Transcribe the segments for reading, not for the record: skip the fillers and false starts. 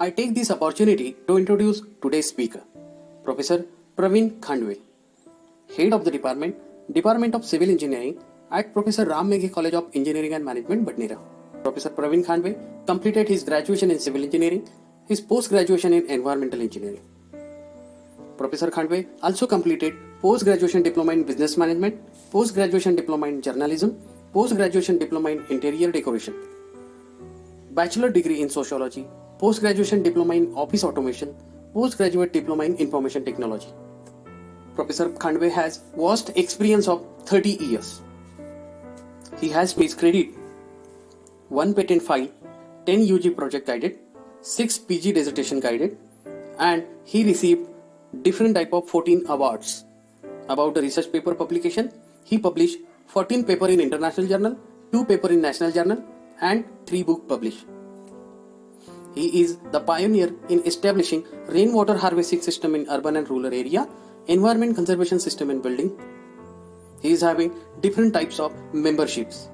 I take this opportunity to introduce today's speaker, Professor Praveen Khandwe, Head of the Department of Civil Engineering at Professor Ram Meghe College of Engineering and Management, Badnera. Professor Praveen Khandwe completed his graduation in Civil Engineering, his post-graduation in Environmental Engineering. Professor Khandwe also completed post-graduation diploma in Business Management, post-graduation diploma in Journalism, post-graduation diploma in Interior Decoration, bachelor degree in Sociology, post-graduation diploma in Office Automation, postgraduate diploma in Information Technology. Professor Khandwe has vast experience of 30 years. He has to his credit 1 patent file, 10 UG project guided, 6 PG dissertation guided, and he received different type of 14 awards. About the research paper publication, he published 14 paper in International Journal, 2 paper in National Journal, and 3 book published. He is the pioneer in establishing rainwater harvesting system in urban and rural area, environment conservation system in building. He is having different types of memberships.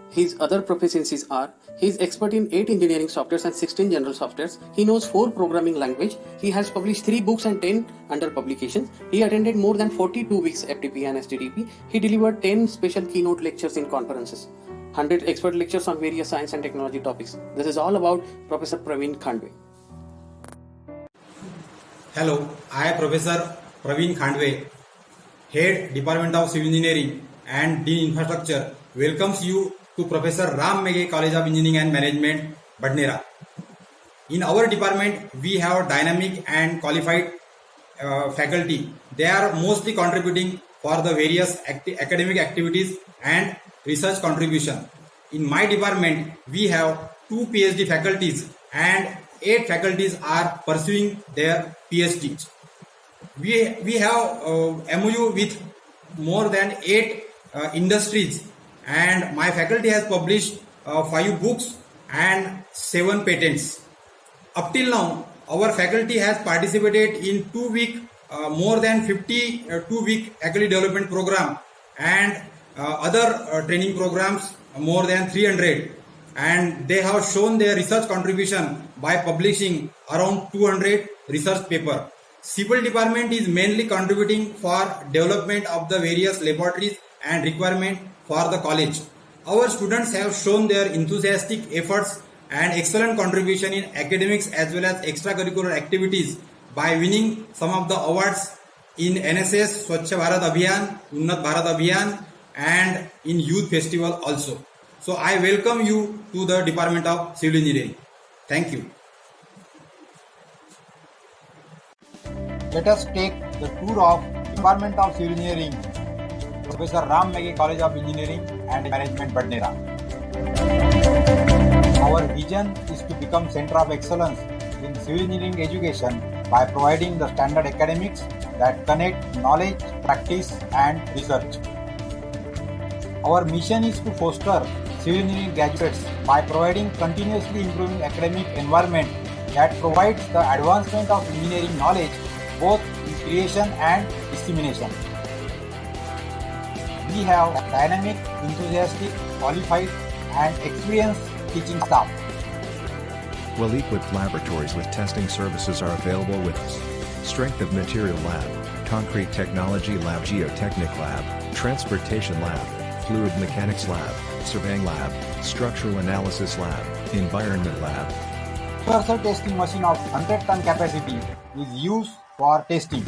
His other proficiencies are: he is expert in 8 engineering softwares and 16 general softwares. He knows 4 programming language. He has published 3 books and 10 under publications. He attended more than 42 weeks FTP and STTP. He delivered 10 special keynote lectures in conferences, 100 expert lectures on various science and technology topics. This is all about Professor Praveen Khandwe. Hello, I am Professor Praveen Khandwe, Head Department of Civil Engineering and Dean Infrastructure, welcomes you to Professor Ram Meghe College of Engineering and Management, Badnera. In our department, we have dynamic and qualified faculty. They are mostly contributing for the various academic activities and research contribution. In my department, we have 2 PhD faculties and 8 faculties are pursuing their PhD. We have MOU with more than 8 industries, and my faculty has published 5 books and 7 patents. Up till now, our faculty has participated in more than 50 2-week agile development program and other training programs, more than 300, and they have shown their research contribution by publishing around 200 research paper. Civil department is mainly contributing for development of the various laboratories and requirement for the college. Our students have shown their enthusiastic efforts and excellent contribution in academics as well as extracurricular activities by winning some of the awards in NSS, Swachh Bharat Abhiyan, Unnat Bharat Abhiyan, and in Youth Festival also. So I welcome you to the Department of Civil Engineering. Thank you. Let us take the tour of Department of Civil Engineering, Professor Ram Meghe College of Engineering and Management, Badnera. Our vision is to become Center of Excellence in Civil Engineering education by providing the standard academics that connect knowledge, practice and research. Our mission is to foster civil engineering graduates by providing continuously improving academic environment that provides the advancement of engineering knowledge both in creation and dissemination. We have dynamic, enthusiastic, qualified and experienced teaching staff. Well-equipped laboratories with testing services are available with Strength of Material Lab, Concrete Technology Lab, Geotechnic Lab, Transportation Lab, Fluid Mechanics Lab, Surveying Lab, Structural Analysis Lab, Environment Lab. Universal testing machine of 100-ton capacity is used for testing.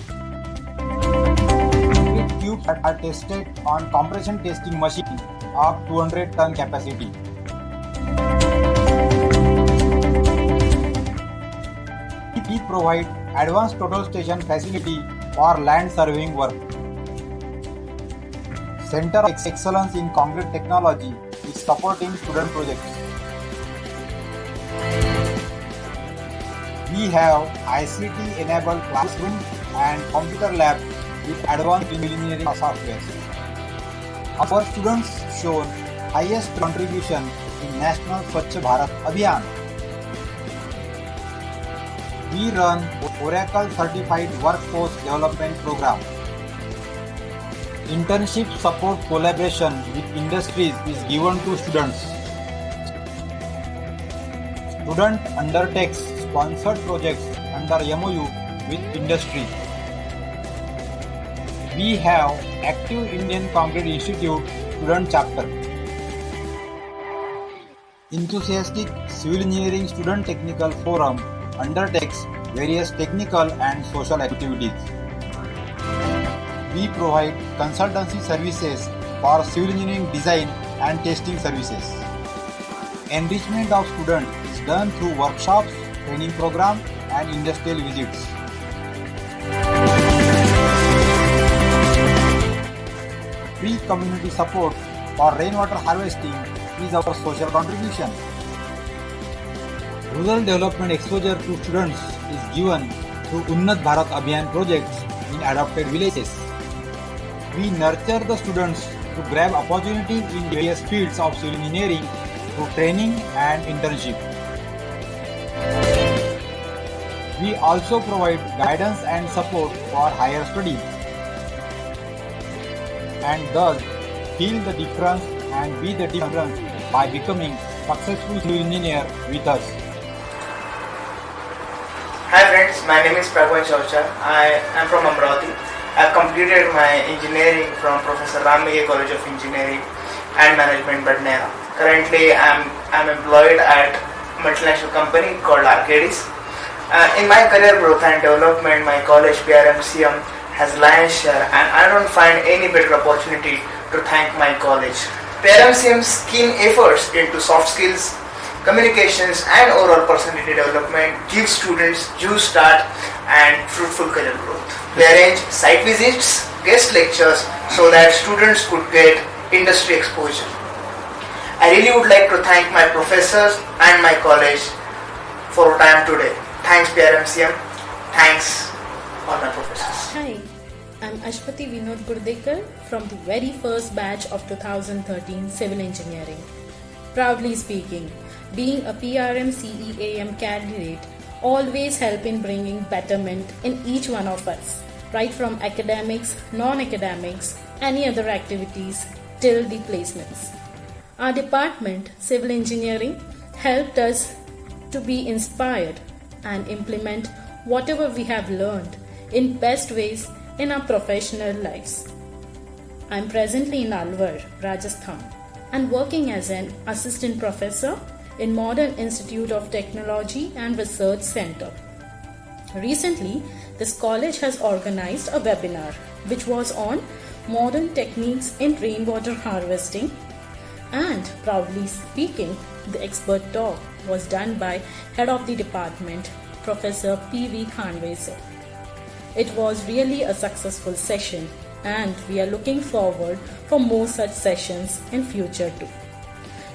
Concrete cubes are tested on compression testing machine of 200-ton capacity. We provide advanced total station facility for land surveying work. Center of Excellence in Concrete Technology is supporting student projects. We have ICT-enabled classroom and computer lab with advanced engineering software. Our students shown highest contribution in National Swachh Bharat Abhiyan. We run Oracle Certified Workforce Development Program. Internship support collaboration with industries is given to students. student undertakes sponsored projects under MOU with industry. We have active Indian Concrete Institute student chapter. Enthusiastic Civil Engineering Student Technical Forum undertakes various technical and social activities. We provide consultancy services for civil engineering design and testing services. Enrichment of students is done through workshops, training program and industrial visits. Free community support for rainwater harvesting is our social contribution. Rural development exposure to students is given through Unnat Bharat Abhiyan projects in adopted villages. We nurture the students to grab opportunities in various fields of civil engineering through training and internship. We also provide guidance and support for higher studies, and thus feel the difference and be the difference by becoming successful civil engineer with us. Hi friends, my name is Prabhu Chauchar. I am from Amravati. I have completed my engineering from Professor Ram Meghe College of Engineering and Management, Badnera. Currently, I am employed at a multinational company called Arcadis. In my career growth and development, my college PRMCM has lion's share, and I don't find any better opportunity to thank my college. PRMCM's keen efforts into soft skills, communications and overall personality development gives students juice start and fruitful career growth. They arrange site visits, guest lectures so that students could get industry exposure. I really would like to thank my professors and my college for what I am today. Thanks PRMCM. Thanks all my professors. Hi, I'm Ashpati Vinod Gurdekar from the very first batch of 2013 Civil Engineering. Proudly speaking, being a PRM CEAM candidate always help in bringing betterment in each one of us, right from academics, non-academics, any other activities till the placements. Our department, Civil Engineering, helped us to be inspired and implement whatever we have learned in best ways in our professional lives. I am presently in Alwar, Rajasthan, and working as an assistant professor in Modern Institute of Technology and Research Center. Recently, this college has organized a webinar which was on modern techniques in rainwater harvesting, and proudly speaking, the expert talk was done by Head of the Department, Professor P.V. Khandwe sir. It was really a successful session, and we are looking forward for more such sessions in future too.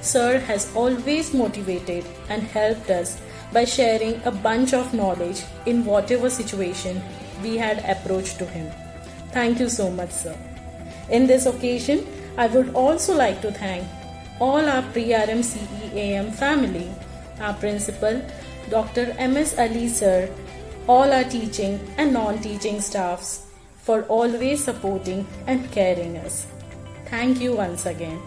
Sir has always motivated and helped us by sharing a bunch of knowledge in whatever situation we had approached to him. Thank you so much, sir. In this occasion, I would also like to thank all our pre-RM CEAM family, our principal, Dr. M.S. Ali sir, all our teaching and non-teaching staffs for always supporting and caring us. Thank you once again.